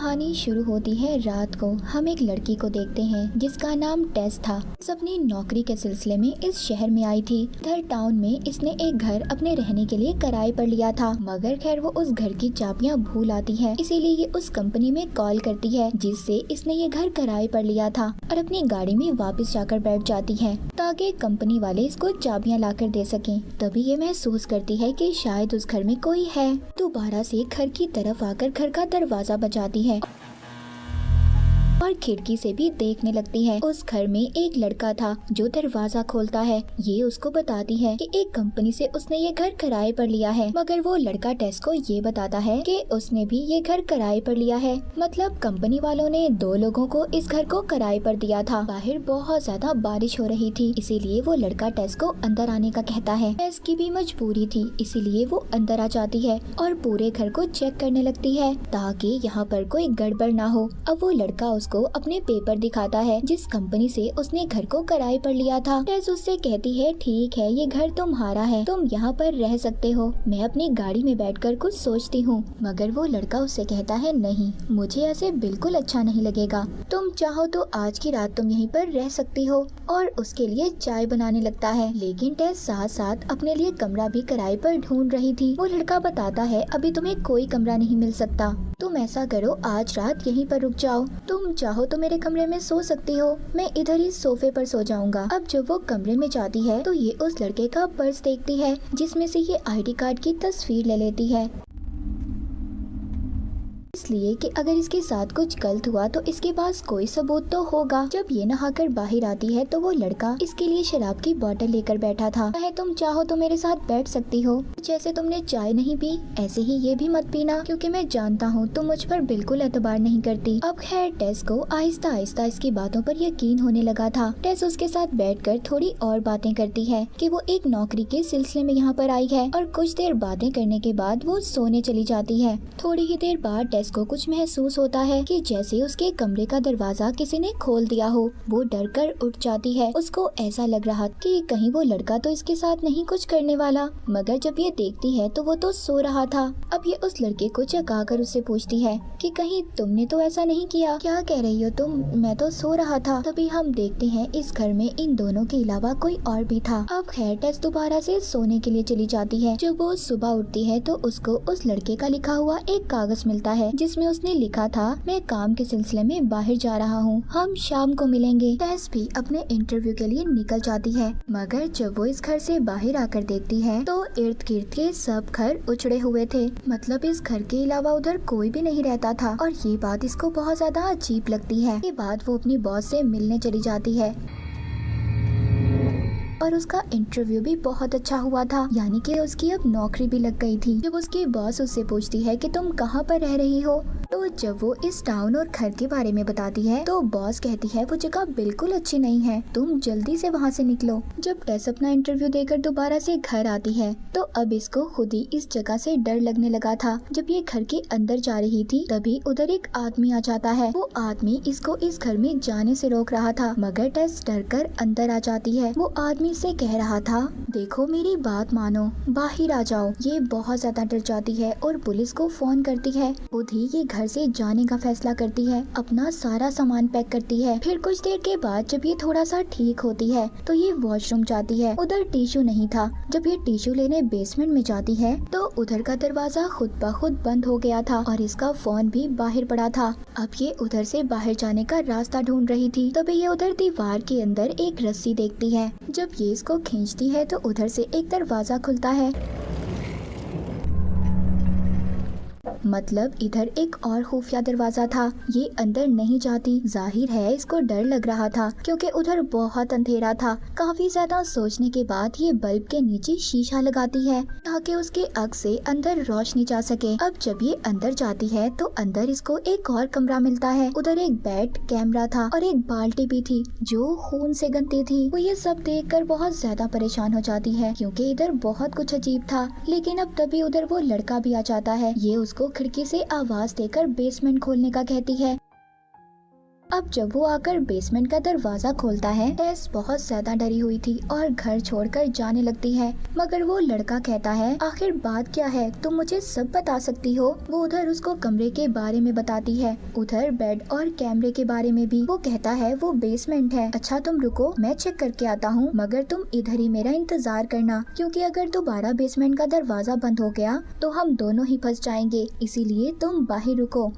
कहानी शुरू होती है रात को। हम एक लड़की को देखते हैं जिसका नाम टेस था। इस अपनी नौकरी के सिलसिले में इस शहर में आई थी। इधर टाउन में इसने एक घर अपने रहने के लिए किराए पर लिया था, मगर खैर वो उस घर की चाबियां भूल आती है, इसीलिए ये उस कंपनी में कॉल करती है जिससे इसने ये घर किराए पर लिया था और अपनी गाड़ी में वापस जाकर बैठ जाती है ताकि कंपनी वाले इसको चाबियां लाकर दे सकें। तभी ये महसूस करती है कि शायद उस घर में कोई है। दोबारा से घर की तरफ आकर घर का दरवाजा बजाती है और खिड़की से भी देखने लगती है। उस घर में एक लड़का था जो दरवाजा खोलता है। ये उसको बताती है कि एक कंपनी से उसने ये घर किराए पर लिया है, मगर वो लड़का टेस को ये बताता है कि उसने भी ये घर किराए पर लिया है। मतलब कंपनी वालों ने दो लोगों को इस घर को किराए पर दिया था। बाहर बहुत ज्यादा बारिश हो रही थी, इसीलिए वो लड़का टेस को अंदर आने का कहता है। टेस की भी मजबूरी थी, इसीलिए वो अंदर आ जाती है और पूरे घर को चेक करने लगती है ताकि यहाँ पर कोई गड़बड़ ना हो। अब वो लड़का को अपने पेपर दिखाता है जिस कंपनी से उसने घर को किराए पर लिया था। टेस उससे कहती है ठीक है, ये घर तुम्हारा है, तुम यहाँ पर रह सकते हो, मैं अपनी गाड़ी में बैठकर कुछ सोचती हूँ। मगर वो लड़का उससे कहता है नहीं, मुझे ऐसे बिल्कुल अच्छा नहीं लगेगा, तुम चाहो तो आज की रात तुम यहीं पर रह सकती हो। और उसके लिए चाय बनाने लगता है, लेकिन टेस साथ साथ अपने लिए कमरा भी किराए पर ढूंढ रही थी। वो लड़का बताता है अभी तुम्हें कोई कमरा नहीं मिल सकता, तुम ऐसा करो आज रात यहीं पर रुक जाओ, तुम चाहो तो मेरे कमरे में सो सकती हो, मैं इधर ही सोफे पर सो जाऊंगा। अब जब वो कमरे में जाती है तो ये उस लड़के का पर्स देखती है जिसमें से ये आईडी कार्ड की तस्वीर ले लेती है, इसलिए कि अगर इसके साथ कुछ गलत हुआ तो इसके पास कोई सबूत तो होगा। जब ये नहाकर बाहर आती है तो वो लड़का इसके लिए शराब की बोतल लेकर बैठा था। कहे तुम चाहो तो मेरे साथ बैठ सकती हो, जैसे तुमने चाय नहीं पी ऐसे ही ये भी मत पीना, क्योंकि मैं जानता हूँ तुम मुझ पर बिल्कुल एतबार नहीं करती। अब खैर टेस को आहिस्ता आहिस्ता इसकी बातों पर यकीन होने लगा था। टेस उसके साथ बैठकर थोड़ी और बातें करती है कि वो एक नौकरी के सिलसिले में यहाँ पर आई है, और कुछ देर बातें करने के बाद वो सोने चली जाती है। थोड़ी ही देर बाद टेस को कुछ महसूस होता है कि जैसे उसके कमरे का दरवाजा किसी ने खोल दिया हो। वो डर कर उठ जाती है। उसको ऐसा लग रहा कि कहीं वो लड़का तो इसके साथ नहीं कुछ करने वाला, मगर जब ये देखती है तो वो तो सो रहा था। अब ये उस लड़के को जगा कर उससे पूछती है कि कहीं तुमने तो ऐसा नहीं किया, क्या कह रही हो तुम, मैं तो सो रहा था। तभी हम देखते हैं इस घर में इन दोनों के अलावा कोई और भी था। अब खैर टेस दोबारा से सोने के लिए चली जाती है। जब वो सुबह उठती है तो उसको उस लड़के का लिखा हुआ एक कागज मिलता है जिसमें उसने लिखा था मैं काम के सिलसिले में बाहर जा रहा हूँ, हम शाम को मिलेंगे। टेस भी अपने इंटरव्यू के लिए निकल जाती है, मगर जब वो इस घर से बाहर आकर देखती है तो इर्द गिर्द के सब घर उछड़े हुए थे। मतलब इस घर के अलावा उधर कोई भी नहीं रहता था, और ये बात इसको बहुत ज्यादा अजीब लगती है। के बाद वो अपनी बॉस से मिलने चली जाती है और उसका इंटरव्यू भी बहुत अच्छा हुआ था, यानी कि उसकी अब नौकरी भी लग गई थी। जब उसकी बॉस उससे पूछती है कि तुम कहाँ पर रह रही हो, तो जब वो इस टाउन और घर के बारे में बताती है तो बॉस कहती है वो जगह बिल्कुल अच्छी नहीं है, तुम जल्दी से वहाँ से निकलो। जब टेस अपना इंटरव्यू देकर दोबारा से घर आती है तो अब इसको खुद ही इस जगह से डर लगने लगा था। जब ये घर के अंदर जा रही थी तभी उधर एक आदमी आ जाता है। वो आदमी इसको इस घर में जाने से रोक रहा था, मगर टेस डर कर अंदर आ जाती है। वो आदमी से कह रहा था देखो मेरी बात मानो, बाहर आ जाओ। ये बहुत ज्यादा डर जाती है और पुलिस को फोन करती है। खुद ही ये घर से जाने का फैसला करती है, अपना सारा सामान पैक करती है। फिर कुछ देर के बाद जब ये थोड़ा सा ठीक होती है तो ये वॉशरूम जाती है। उधर टिश्यू नहीं था। जब ये टिश्यू लेने बेसमेंट में जाती है तो उधर का दरवाजा खुद ब खुद बंद हो गया था और इसका फोन भी बाहर पड़ा था। अब ये उधर से बाहर जाने का रास्ता ढूंढ रही थी, तभी ये उधर दीवार के अंदर एक रस्सी देखती है। जब ये इसको खींचती है तो उधर से एक दरवाजा खुलता है। मतलब इधर एक और खुफिया दरवाजा था। ये अंदर नहीं जाती, जाहिर है इसको डर लग रहा था क्योंकि उधर बहुत अंधेरा था। काफी ज्यादा सोचने के बाद ये बल्ब के नीचे शीशा लगाती है ताकि उसके अक्स से अंदर रोशनी जा सके। अब जब ये अंदर जाती है तो अंदर इसको एक और कमरा मिलता है। उधर एक बेड, कैमरा था और एक बाल्टी भी थी जो खून से गंदी थी। वो ये सब देखकर बहुत ज्यादा परेशान हो जाती है क्योंकि इधर बहुत कुछ अजीब था। लेकिन अब तभी उधर वो लड़का भी आ जाता है। ये उसको खिड़की से आवाज देकर बेसमेंट खोलने का कहती है। अब जब वो आकर बेसमेंट का दरवाजा खोलता है, टेस बहुत ज्यादा डरी हुई थी और घर छोड़कर जाने लगती है। मगर वो लड़का कहता है, आखिर बात क्या है, तुम मुझे सब बता सकती हो। वो उधर उसको कमरे के बारे में बताती है, उधर बेड और कैमरे के बारे में भी। वो कहता है वो बेसमेंट है। अच्छा तुम रुको, मैं चेक करके आता हूँ, मगर तुम इधर ही मेरा इंतजार करना, क्योंकि अगर दोबारा बेसमेंट का दरवाजा बंद हो गया तो हम दोनों ही फंस जाएंगे, इसीलिए तुम बाहर रुको।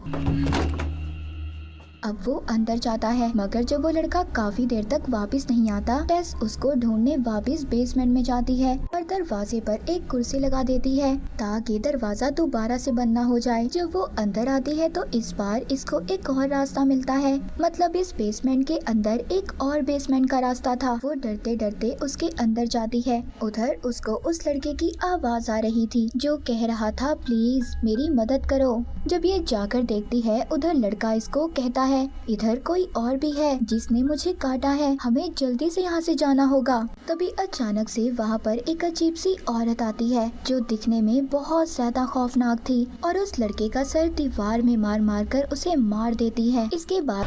अब वो अंदर जाता है, मगर जब वो लड़का काफी देर तक वापस नहीं आता, टेस उसको ढूंढने वापस बेसमेंट में जाती है और दरवाजे पर एक कुर्सी लगा देती है ताकि दरवाजा दोबारा से बंद ना हो जाए। जब वो अंदर आती है तो इस बार इसको एक और रास्ता मिलता है, मतलब इस बेसमेंट के अंदर एक और बेसमेंट का रास्ता था। वो डरते डरते उसके अंदर जाती है। उधर उसको उस लड़के की आवाज आ रही थी जो कह रहा था, प्लीज मेरी मदद करो। जब ये जाकर देखती है, उधर लड़का इसको कहता है, इधर कोई और भी है जिसने मुझे काटा है, हमें जल्दी से यहाँ से जाना होगा। तभी अचानक से वहाँ पर एक अजीब सी औरत आती है जो दिखने में बहुत ज्यादा खौफनाक थी और उस लड़के का सर दीवार में मार मार कर उसे मार देती है। इसके बाद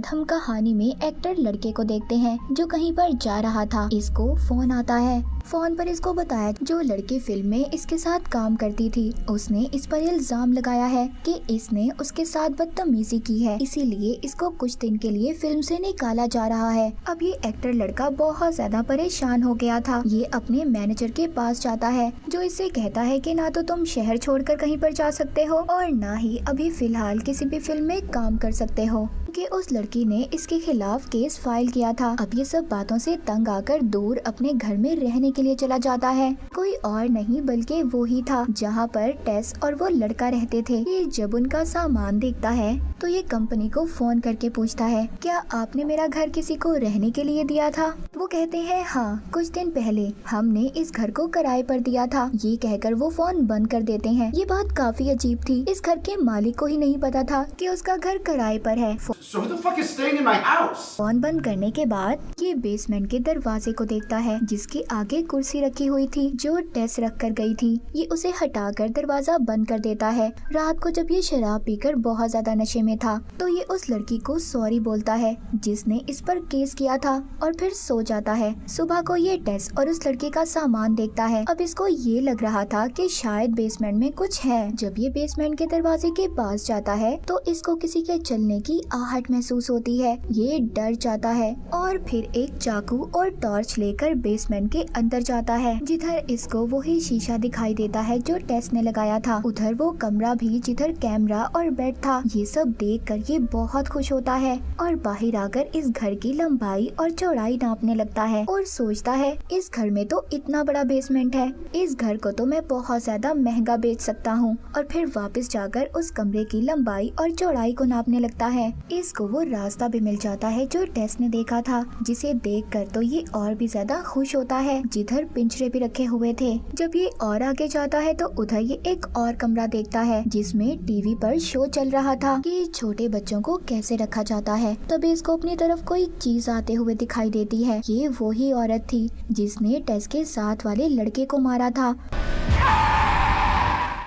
हम कहानी में एक्टर लड़के को देखते हैं जो कहीं पर जा रहा था। इसको फोन आता है। फोन पर इसको बताया जो लड़की फिल्म में इसके साथ काम करती थी, उसने इस पर इल्जाम लगाया है कि इसने उसके साथ बदतमीजी की है, इसीलिए इसको कुछ दिन के लिए फिल्म से निकाला जा रहा है। अब ये एक्टर लड़का बहुत ज्यादा परेशान हो गया था। ये अपने मैनेजर के पास जाता है जो इससे कहता है कि ना तो तुम शहर छोड़कर कहीं पर जा सकते हो और ना ही अभी फिलहाल किसी भी फिल्म में काम कर सकते हो, कि उस लड़की ने इसके खिलाफ केस फाइल किया था। अब ये सब बातों से तंग आकर दूर अपने घर में रहने के लिए चला जाता है। कोई और नहीं बल्कि वो ही था जहाँ पर टेस और वो लड़का रहते थे। ये जब उनका सामान देखता है तो ये कंपनी को फोन करके पूछता है, क्या आपने मेरा घर किसी को रहने के लिए दिया था? वो कहते हैं हाँ, कुछ दिन पहले हमने इस घर को किराए पर दिया था। ये कहकर वो फोन बंद कर देते हैं। ये बात काफी अजीब थी। इस घर के मालिक को ही नहीं पता था कि उसका घर किराए पर है। So who the fuck is staying in my house? Phone बंद करने के बाद ये बेसमेंट के दरवाजे को देखता है जिसके आगे कुर्सी रखी हुई थी जो टेस रख कर गई थी। ये उसे हटाकर दरवाजा बंद कर देता है। रात को जब ये शराब पीकर बहुत ज्यादा नशे में था तो ये उस लड़की को सॉरी बोलता है जिसने इस पर केस किया था और फिर सो जाता है। सुबह को ये टेस और उस लड़के का सामान देखता है। अब इसको ये लग रहा था कि शायद बेसमेंट में कुछ है। जब ये बेसमेंट के दरवाजे के पास जाता है तो इसको किसी के चलने की आहट महसूस होती है। ये डर जाता है और फिर एक चाकू और टॉर्च लेकर बेसमेंट के अंदर जाता है जिधर इसको वही शीशा दिखाई देता है जो टेस ने लगाया था। उधर वो कमरा भी जिधर कैमरा और बेड था। ये सब देखकर ये बहुत खुश होता है और बाहर आकर इस घर की लंबाई और चौड़ाई नापने लगता है और सोचता है इस घर में तो इतना बड़ा बेसमेंट है, इस घर को तो मैं बहुत ज्यादा महंगा बेच सकता हूँ। और फिर वापस जाकर उस कमरे की लंबाई और चौड़ाई को नापने लगता है। इसको वो रास्ता भी मिल जाता है जो टेस ने देखा था, जिसे देखकर तो ये और भी ज्यादा खुश होता है जिधर पिंजरे भी रखे हुए थे। जब ये और आगे जाता है तो उधर ये एक और कमरा देखता है जिसमें टीवी पर शो चल रहा था कि छोटे बच्चों को कैसे रखा जाता है। तभी इसको अपनी तरफ कोई चीज आते हुए दिखाई देती है। ये वही औरत थी जिसने टेस के साथ वाले लड़के को मारा था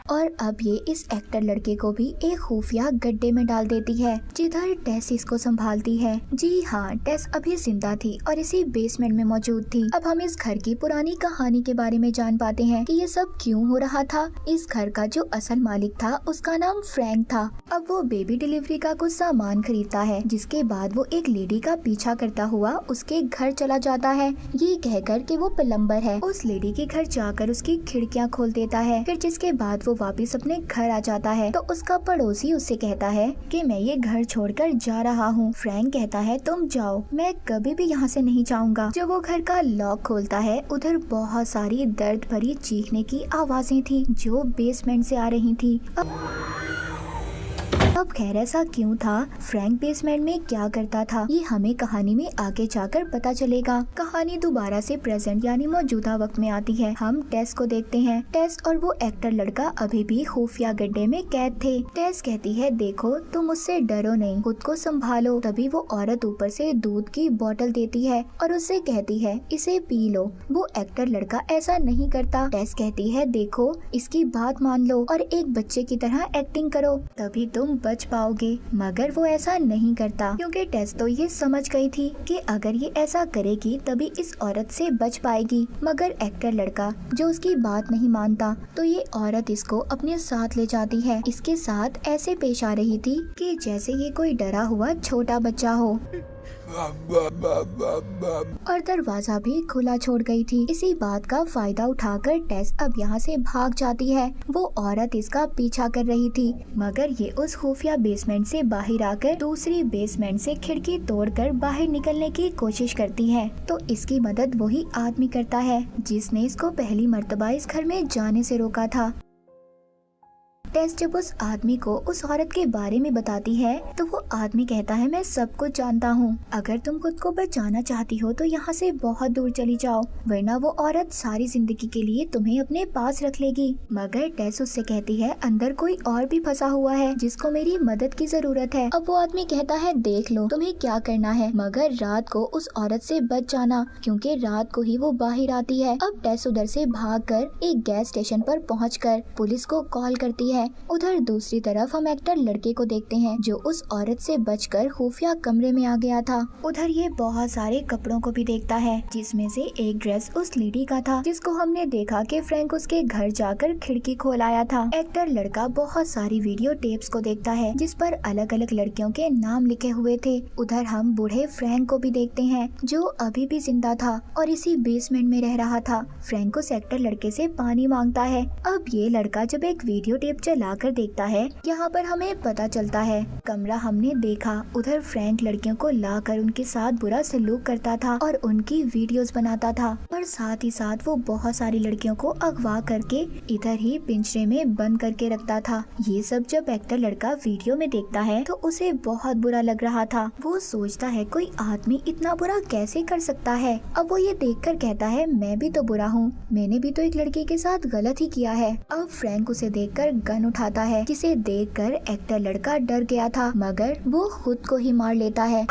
और अब ये इस एक्टर लड़के को भी एक खुफिया गड्ढे में डाल देती है जिधर टेस इसको संभालती है। जी हाँ, टेस अभी जिंदा थी और इसी बेसमेंट में मौजूद थी। अब हम इस घर की पुरानी कहानी के बारे में जान पाते हैं कि ये सब क्यों हो रहा था। इस घर का जो असल मालिक था उसका नाम फ्रैंक था। अब वो बेबी डिलीवरी का कुछ सामान खरीदता है जिसके बाद वो एक लेडी का पीछा करता हुआ उसके घर चला जाता है ये कहकर कि वो प्लम्बर है। उस लेडी के घर जाकर उसकी खिड़कियाँ खोल देता है। फिर जिसके बाद वो वापस अपने घर आ जाता है तो उसका पड़ोसी उससे कहता है कि मैं ये घर छोड़कर जा रहा हूँ। फ्रैंक कहता है तुम जाओ, मैं कभी भी यहाँ से नहीं जाऊँगा। जब वो घर का लॉक खोलता है उधर बहुत सारी दर्द भरी चीखने की आवाजें थी जो बेसमेंट से आ रही थी। अब खैर ऐसा क्यों था, फ्रैंक बेसमेंट में क्या करता था, ये हमें कहानी में आगे जाकर पता चलेगा। कहानी दोबारा से प्रेजेंट यानी मौजूदा वक्त में आती है। हम टेस को देखते हैं। टेस और वो एक्टर लड़का अभी भी खुफिया गड्ढे में कैद थे। टेस कहती है देखो तुम मुझसे डरो नहीं, खुद को संभालो। तभी वो औरत ऊपर से दूध की बोतल देती है और उससे कहती है इसे पी लो। वो एक्टर लड़का ऐसा नहीं करता। टेस कहती है देखो इसकी बात मान लो और एक बच्चे की तरह एक्टिंग करो, तभी तुम बच पाओगे, मगर वो ऐसा नहीं करता क्योंकि टेस तो ये समझ गई थी कि अगर ये ऐसा करेगी तभी इस औरत से बच पाएगी। मगर एक्टर लड़का जो उसकी बात नहीं मानता तो ये औरत इसको अपने साथ ले जाती है। इसके साथ ऐसे पेश आ रही थी कि जैसे ये कोई डरा हुआ छोटा बच्चा हो और दरवाजा भी खुला छोड़ गई थी। इसी बात का फायदा उठाकर टेस अब यहाँ से भाग जाती है। वो औरत इसका पीछा कर रही थी, मगर ये उस खुफिया बेसमेंट से बाहर आकर दूसरी बेसमेंट से खिड़की तोड़कर बाहर निकलने की कोशिश करती है। तो इसकी मदद वही आदमी करता है जिसने इसको पहली मर्तबा इस घर में जाने से रोका था। टेस जब उस आदमी को उस औरत के बारे में बताती है तो वो आदमी कहता है, मैं सब कुछ जानता हूँ। अगर तुम खुद को बचाना चाहती हो तो यहाँ से बहुत दूर चली जाओ, वरना वो औरत सारी जिंदगी के लिए तुम्हें अपने पास रख लेगी। मगर टेस उससे कहती है, अंदर कोई और भी फंसा हुआ है जिसको मेरी मदद की जरूरत है। अब वो आदमी कहता है, देख लो तुम्हें क्या करना है, मगर रात को उस औरत से बच जाना क्योंकि रात को ही वो बाहर आती है। अब टेस उधर से भागकर एक गैस स्टेशन पर पहुंचकर पुलिस को कॉल करती है। उधर दूसरी तरफ हम एक्टर लड़के को देखते हैं जो उस औरत से बचकर खुफिया कमरे में आ गया था। उधर ये बहुत सारे कपड़ों को भी देखता है जिसमें से एक ड्रेस उस लेडी का था जिसको हमने देखा कि फ्रैंक उसके घर जाकर खिड़की खोल आया था। एक्टर लड़का बहुत सारी वीडियो टेप्स को देखता है जिस पर अलग अलग लड़कियों के नाम लिखे हुए थे। उधर हम बूढ़े फ्रैंक को भी देखते हैं जो अभी भी जिंदा था और इसी बेसमेंट में रह रहा था। फ्रैंक उस एक्टर लड़के से पानी मांगता है। अब ये लड़का जब एक वीडियो टेप चलाकर देखता है, यहाँ पर हमें पता चलता है कमरा हमने देखा, उधर फ्रैंक लड़कियों को लाकर उनके साथ बुरा सलूक करता था और उनकी वीडियोस बनाता था, और साथ ही साथ वो बहुत सारी लड़कियों को अगवा करके इधर ही पिंजरे में बंद करके रखता था। ये सब जब एक्टर लड़का वीडियो में देखता है तो उसे बहुत बुरा लग रहा था। वो सोचता है कोई आदमी इतना बुरा कैसे कर सकता है। अब वो ये देखकर कहता है, मैं भी तो बुरा हूँ, मैंने भी तो एक लड़की के साथ गलत ही किया है। अब फ्रैंक उसे देखकर गन उठाता है जिसे देखकर एक्टर लड़का डर गया था, मगर वो खुद को ही मार लेता है।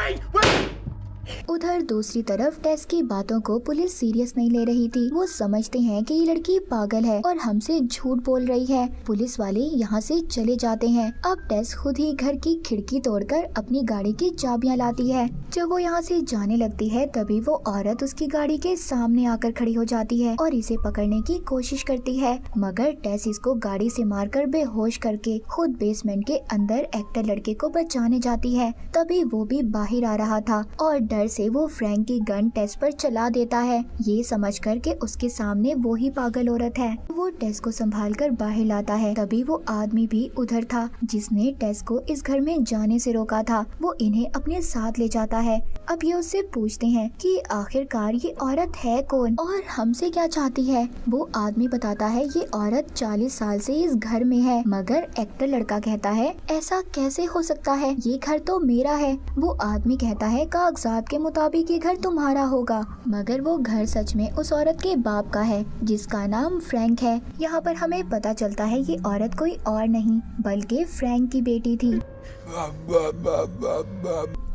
उधर दूसरी तरफ टेस की बातों को पुलिस सीरियस नहीं ले रही थी। वो समझते हैं कि ये लड़की पागल है और हमसे झूठ बोल रही है। पुलिस वाले यहाँ से चले जाते हैं। अब टेस खुद ही घर की खिड़की तोड़कर अपनी गाड़ी की चाबियां लाती है। जब वो यहाँ से जाने लगती है तभी वो औरत उसकी गाड़ी के सामने आकर खड़ी हो जाती है और इसे पकड़ने की कोशिश करती है, मगर टेस इसको गाड़ी से मारकर बेहोश करके खुद बेसमेंट के अंदर एक्टर लड़के को बचाने जाती है। तभी वो भी बाहर आ रहा था और डर से वो फ्रैंक की गन टेस पर चला देता है, ये समझकर कि उसके सामने वो ही पागल औरत है। वो टेस को संभालकर बाहर लाता है। तभी वो आदमी भी उधर था जिसने टेस को इस घर में जाने से रोका था। वो इन्हें अपने साथ ले जाता है। अब ये उससे पूछते हैं कि आखिरकार ये औरत है कौन और हमसे क्या चाहती है। वो आदमी बताता है ये औरत 40 साल से इस घर में है, मगर एक्टर लड़का कहता है ऐसा कैसे हो सकता है, ये घर तो मेरा है। वो आदमी कहता है कागजात के मुताबिक ये घर तुम्हारा होगा, मगर वो घर सच में उस औरत के बाप का है जिसका नाम फ्रैंक है। यहाँ पर हमें पता चलता है ये औरत कोई और नहीं बल्कि फ्रैंक की बेटी थी।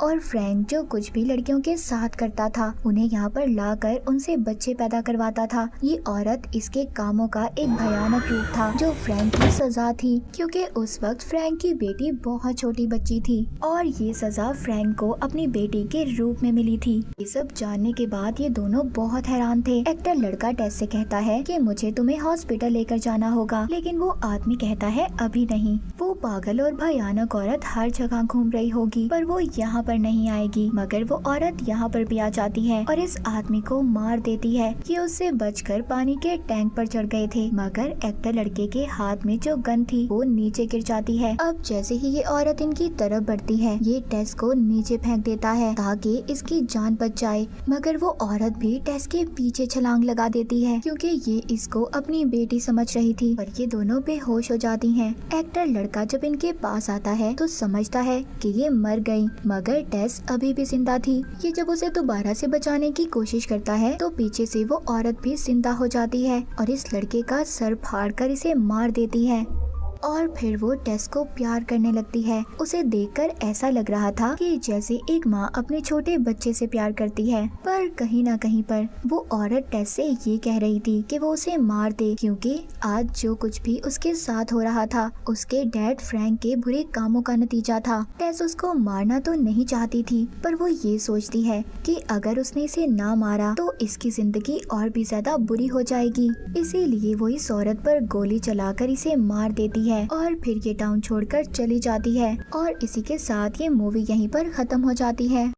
और फ्रैंक जो कुछ भी लड़कियों के साथ करता था उन्हें यहाँ पर लाकर उनसे बच्चे पैदा करवाता था। ये औरत इसके कामों का एक भयानक रूप था जो फ्रैंक की सजा थी, क्योंकि उस वक्त फ्रैंक की बेटी बहुत छोटी बच्ची थी और ये सजा फ्रैंक को अपनी बेटी के रूप में मिली थी। ये सब जानने के बाद ये दोनों बहुत हैरान थे। एक्टर लड़का टेस से कहता है कि मुझे तुम्हें हॉस्पिटल लेकर जाना होगा, लेकिन वो आदमी कहता है अभी नहीं। वो पागल और भयानक औरत हर जगह घूम रही होगी पर वो यहाँ पर नहीं आएगी, मगर वो औरत यहाँ पर भी आ जाती है और इस आदमी को मार देती है। ये उससे बचकर पानी के टैंक पर चढ़ गए थे, मगर एक्टर लड़के के हाथ में जो गन थी वो नीचे गिर जाती है। अब जैसे ही ये औरत इनकी तरफ बढ़ती है ये टेस को नीचे फेंक देता है ताकि इसकी जान बच जाए, मगर वो औरत भी टेस के पीछे छलांग लगा देती है क्योंकि ये इसको अपनी बेटी समझ रही थी। पर ये दोनों बेहोश हो जाती हैं। एक्टर लड़का जब इनके पास आता है तो समझता है कि ये मर गई, मगर टेस अभी भी जिंदा थी। ये जब उसे दोबारा से बचाने की कोशिश करता है तो पीछे से वो औरत भी जिंदा हो जाती है और इस लड़के का सर फाड़कर इसे मार देती है। और फिर वो टेस को प्यार करने लगती है। उसे देखकर ऐसा लग रहा था कि जैसे एक माँ अपने छोटे बच्चे से प्यार करती है, पर कहीं ना कहीं पर वो औरत टेस से ये कह रही थी कि वो उसे मार दे, क्योंकि आज जो कुछ भी उसके साथ हो रहा था उसके डैड फ्रैंक के बुरे कामों का नतीजा था। टेस उसको मारना तो नहीं चाहती थी, पर वो ये सोचती है कि अगर उसने इसे ना मारा तो इसकी जिंदगी और भी ज्यादा बुरी हो जाएगी। इसीलिए वो इस औरत पर गोली चलाकर इसे मार देती है और फिर ये टाउन छोड़कर चली जाती है। और इसी के साथ ये मूवी यहीं पर खत्म हो जाती है।